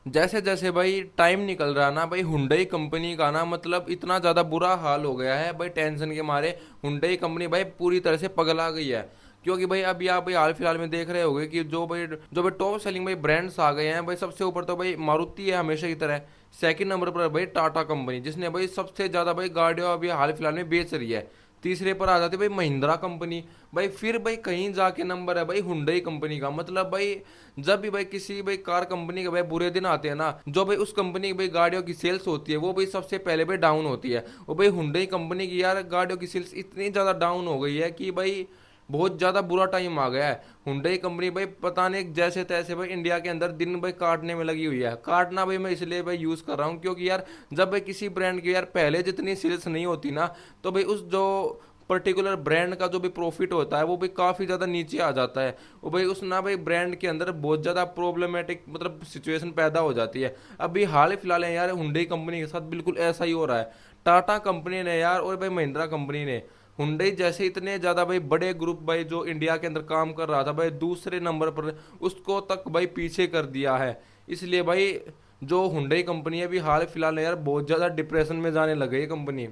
जैसे जैसे भाई टाइम निकल रहा ना भाई, हुंडई कंपनी का ना मतलब इतना ज़्यादा बुरा हाल हो गया है भाई, टेंशन के मारे हुंडई कंपनी भाई पूरी तरह से पगला गई है। क्योंकि भाई अभी आप भाई हाल फिलहाल में देख रहे होगे कि जो भाई टॉप सेलिंग भाई ब्रांड्स आ गए हैं भाई, सबसे ऊपर तो भाई मारुति है हमेशा की तरह। सेकंड नंबर पर भाई टाटा कंपनी, जिसने भाई सबसे ज़्यादा भाई गाड़ियाँ अभी हाल फिलहाल में बेच रही है। तीसरे पर आ जाती है भाई महिंद्रा कंपनी। भाई फिर भाई कहीं जाके नंबर है भाई हुंडई कंपनी का। मतलब भाई जब भी भाई किसी भाई कार कंपनी के भाई बुरे दिन आते हैं ना, जो भाई उस कंपनी की भाई गाड़ियों की सेल्स होती है वो भाई सबसे पहले भाई डाउन होती है। और भाई हुंडई कंपनी की यार गाड़ियों की सेल्स इतनी ज़्यादा डाउन हो गई है कि भाई बहुत ज़्यादा बुरा टाइम आ गया है। हुंडई कंपनी भाई पता नहीं जैसे तैसे भाई इंडिया के अंदर दिन भाई काटने में लगी हुई है। काटना भाई मैं इसलिए भाई यूज़ कर रहा हूँ क्योंकि यार जब भाई किसी ब्रांड की यार पहले जितनी सेल्स नहीं होती ना, तो भाई उस जो पर्टिकुलर ब्रांड का जो भी प्रॉफिट होता है वो भी काफ़ी ज़्यादा नीचे आ जाता है। वो भाई उस ना भाई ब्रांड के अंदर बहुत ज़्यादा प्रॉब्लमेटिक मतलब सिचुएशन पैदा हो जाती है। अभी हाल ही फिलहाल है यार हुंडई कंपनी के साथ बिल्कुल ऐसा ही हो रहा है। टाटा कंपनी ने यार और भाई महिंद्रा कंपनी ने हुंडई जैसे इतने ज़्यादा भाई बड़े ग्रुप भाई जो इंडिया के अंदर काम कर रहा था भाई दूसरे नंबर पर, उसको तक भाई पीछे कर दिया है। इसलिए भाई जो हुंडई कंपनी है अभी हाल फिलहाल में यार बहुत ज़्यादा डिप्रेशन में जाने लग गई है कंपनी।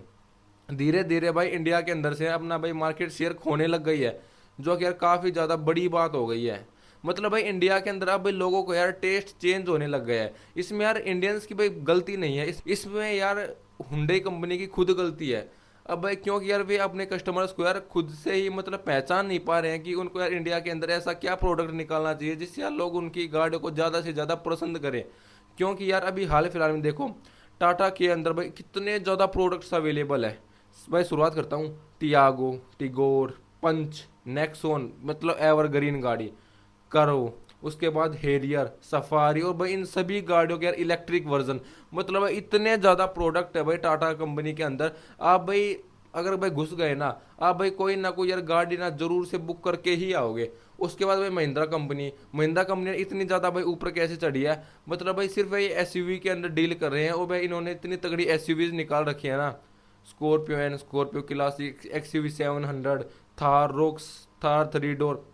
धीरे धीरे भाई इंडिया के अंदर से अपना भाई मार्केट शेयर खोने लग गई है, जो कि यार काफ़ी ज़्यादा बड़ी बात हो गई है। मतलब भाई इंडिया के अंदर अब भाई लोगों को यार टेस्ट चेंज होने लग गया है। इसमें यार इंडियंस की भाई गलती नहीं है, इसमें यार हुंडई कंपनी की खुद गलती है। अब भाई क्योंकि यार वे अपने कस्टमर्स को यार खुद से ही मतलब पहचान नहीं पा रहे हैं कि उनको यार इंडिया के अंदर ऐसा क्या प्रोडक्ट निकालना चाहिए जिससे यार लोग उनकी गाड़ियों को ज़्यादा से ज़्यादा पसंद करें। क्योंकि यार अभी हाल फिलहाल में देखो टाटा के अंदर भाई कितने ज़्यादा प्रोडक्ट्स अवेलेबल है। भाई शुरुआत करता हूँ, टियागो, टिगोर, पंच, नेक्सोन मतलब एवरग्रीन गाड़ी, करो, उसके बाद हेरियर, सफारी, और भाई इन सभी गाड़ियों के यार इलेक्ट्रिक वर्जन। मतलब भाई इतने ज़्यादा प्रोडक्ट है भाई टाटा कंपनी के अंदर। आप भाई अगर भाई घुस गए ना, आप भाई कोई ना कोई यार गाड़ी ना जरूर से बुक करके ही आओगे। उसके बाद भाई महिंद्रा कंपनी इतनी ज़्यादा भाई ऊपर कैसे चढ़ी है। मतलब भाई सिर्फ भाई एसयूवी के अंदर डील कर रहे हैं और भाई इन्होंने इतनी तगड़ी एसयूवीज निकाल रखी है ना, Scorpio and Scorpio classic, XUV 700, Thar rocks, Thar 3 door,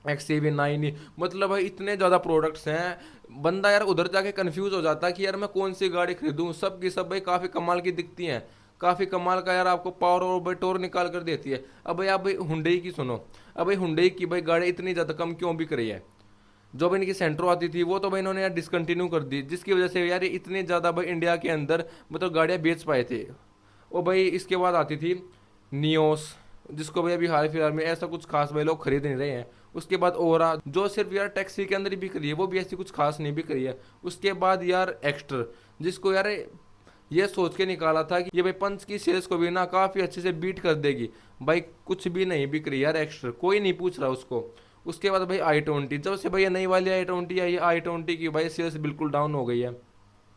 XUV 9। मतलब भाई इतने ज़्यादा प्रोडक्ट्स हैं, बंदा यार उधर जाके कंफ्यूज हो जाता है कि यार मैं कौन सी गाड़ी खरीदूं। सब की सब भाई काफ़ी कमाल की दिखती हैं, काफ़ी कमाल का यार आपको पावर और भाई टोर निकाल कर देती है। अब भाई आप भाई हुंडई की सुनो। अब भाई हुंडई की भाई गाड़ी इतनी ज़्यादा कम क्यों बिक रही है। जो भाई इनकी सेंट्रो आती थी वो तो भाई इन्होंने यार डिसकंटिन्यू कर दी, जिसकी वजह से यार ये इतने ज़्यादा भाई इंडिया के अंदर मतलब गाड़ियाँ बेच पाए थे। और भाई इसके बाद आती थी नियोस, जिसको भाई अभी हाल फिलहाल में ऐसा कुछ खास भाई लोग खरीद नहीं रहे हैं। उसके बाद ओरा, जो सिर्फ यार टैक्सी के अंदर ही बिक रही है, वो भी ऐसी कुछ खास नहीं बिक रही है। उसके बाद यार एक्स्टर, जिसको यार ये सोच के निकाला था कि ये भाई पंच की सेल्स को भी ना काफ़ी अच्छे से बीट कर देगी। भाई कुछ भी नहीं बिक रही यार एक्स्ट्रा, कोई नहीं पूछ रहा उसको। उसके बाद भाई i20, जब से भाई ये नई वाली i20 आई है, i20 की भाई सेल्स बिल्कुल डाउन हो गई है।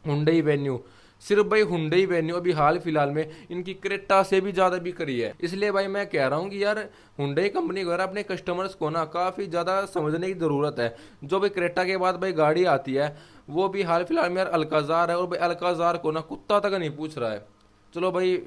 हुंडई वेन्यू, सिर्फ भाई हुंडई वेन्यू अभी हाल फिलहाल में इनकी क्रेटा से भी ज़्यादा बिक रही है। इसलिए भाई मैं कह रहा हूँ कि यार हुंडई कंपनी को यार अपने कस्टमर्स को ना काफ़ी ज़्यादा समझने की ज़रूरत है। जो भाई क्रेटा के बाद भाई गाड़ी आती है वो भी हाल फिलहाल में यार अल्काजार है, और भाई अल्काजार को ना कुत्ता तक नहीं पूछ रहा है। चलो भाई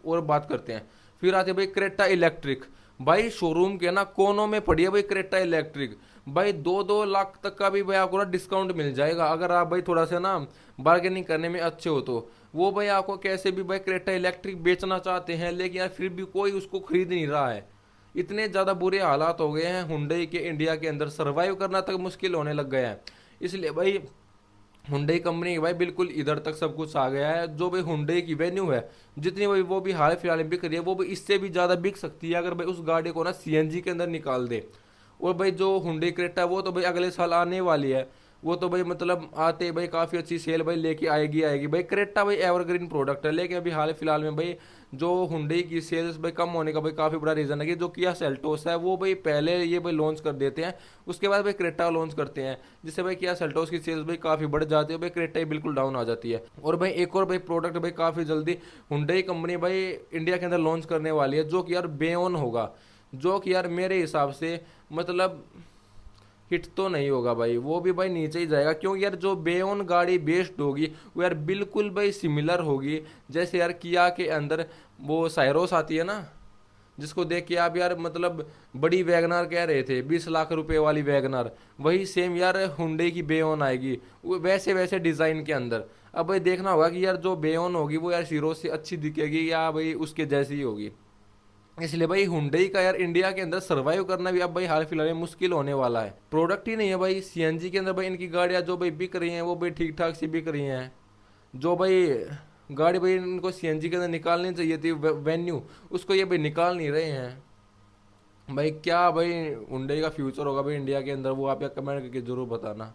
और बात करते हैं। फिर आते हैं भाई क्रेटा इलेक्ट्रिक। भाई शोरूम के ना कोनों में पड़ी है भाई क्रेटा इलेक्ट्रिक। भाई 2-2 लाख तक का भी भाई आपको ना डिस्काउंट मिल जाएगा अगर आप भाई थोड़ा सा ना बार्गेनिंग करने में अच्छे हो तो। वो भाई आपको कैसे भी भाई क्रेटा इलेक्ट्रिक बेचना चाहते हैं, लेकिन यार फिर भी कोई उसको खरीद नहीं रहा है। इतने ज़्यादा बुरे हालात हो गए हैं हुंडई के, इंडिया के अंदर सर्वाइव करना तक मुश्किल होने लग गया है। इसलिए भाई हुंडई कंपनी की भाई बिल्कुल इधर तक सब कुछ आ गया है। जो भाई हुंडई की वेन्यू है जितनी भाई वो भी हाल फिलहाल में बिक रही है, वो भी इससे भी ज़्यादा बिक सकती है अगर भाई उस गाड़ी को ना सीएनजी के अंदर निकाल दे। और भाई जो हुंडई क्रेटा है वो तो भाई अगले साल आने वाली है। वो तो भाई मतलब आते भाई काफ़ी अच्छी सेल भाई लेके आएगी आएगी। भाई क्रेटा भाई एवरग्रीन प्रोडक्ट है, लेकिन अभी हाल फिलहाल में भाई जो हुंडई की सेल्स भाई कम होने का भाई काफ़ी बड़ा रीज़न है कि जो किया सेल्टोस है वो भाई पहले ये भाई लॉन्च कर देते हैं, उसके बाद भाई क्रेटा लॉन्च करते हैं, जिससे भाई किया सेल्टोस की सेल्स भाई काफ़ी बढ़ जाती है, भाई क्रेटा ही बिल्कुल डाउन आ जाती है। और भाई एक और भाई प्रोडक्ट भाई काफ़ी जल्दी हुंडई कंपनी भाई इंडिया के अंदर लॉन्च करने वाली है, जो कि यार बेओन होगा। जो कि यार मेरे हिसाब से मतलब हिट तो नहीं होगा भाई, वो भी भाई नीचे ही जाएगा। क्योंकि यार जो बेओन गाड़ी बेस्ड होगी वो यार बिल्कुल भाई सिमिलर होगी, जैसे यार किया के अंदर वो साइरोस आती है ना, जिसको देख के आप यार मतलब बड़ी वैगनार कह रहे थे, 20 लाख रुपए वाली वैगनार, वही सेम यार हुंडई की बेयोन आएगी, वो वैसे वैसे डिज़ाइन के अंदर। अब भाई देखना होगा कि यार जो बेयोन होगी वो यार शीरो से अच्छी दिखेगी या भाई उसके जैसी ही होगी। इसलिए भाई हुंडई का यार इंडिया के अंदर सरवाइव करना भी अब भाई हाल फिलहाल में मुश्किल होने वाला है। प्रोडक्ट ही नहीं है भाई सीएनजी के अंदर, भाई इनकी गाड़ियां जो भाई बिक रही हैं वो भाई ठीक ठाक सी बिक रही हैं। जो भाई गाड़ी भाई इनको सीएनजी के अंदर निकालनी चाहिए थी वेन्यू, उसको ये भाई निकाल नहीं रहे हैं। भाई क्या भाई हुंडई का फ्यूचर होगा भाई इंडिया के अंदर, वो आप या कमेंट करके जरूर बताना।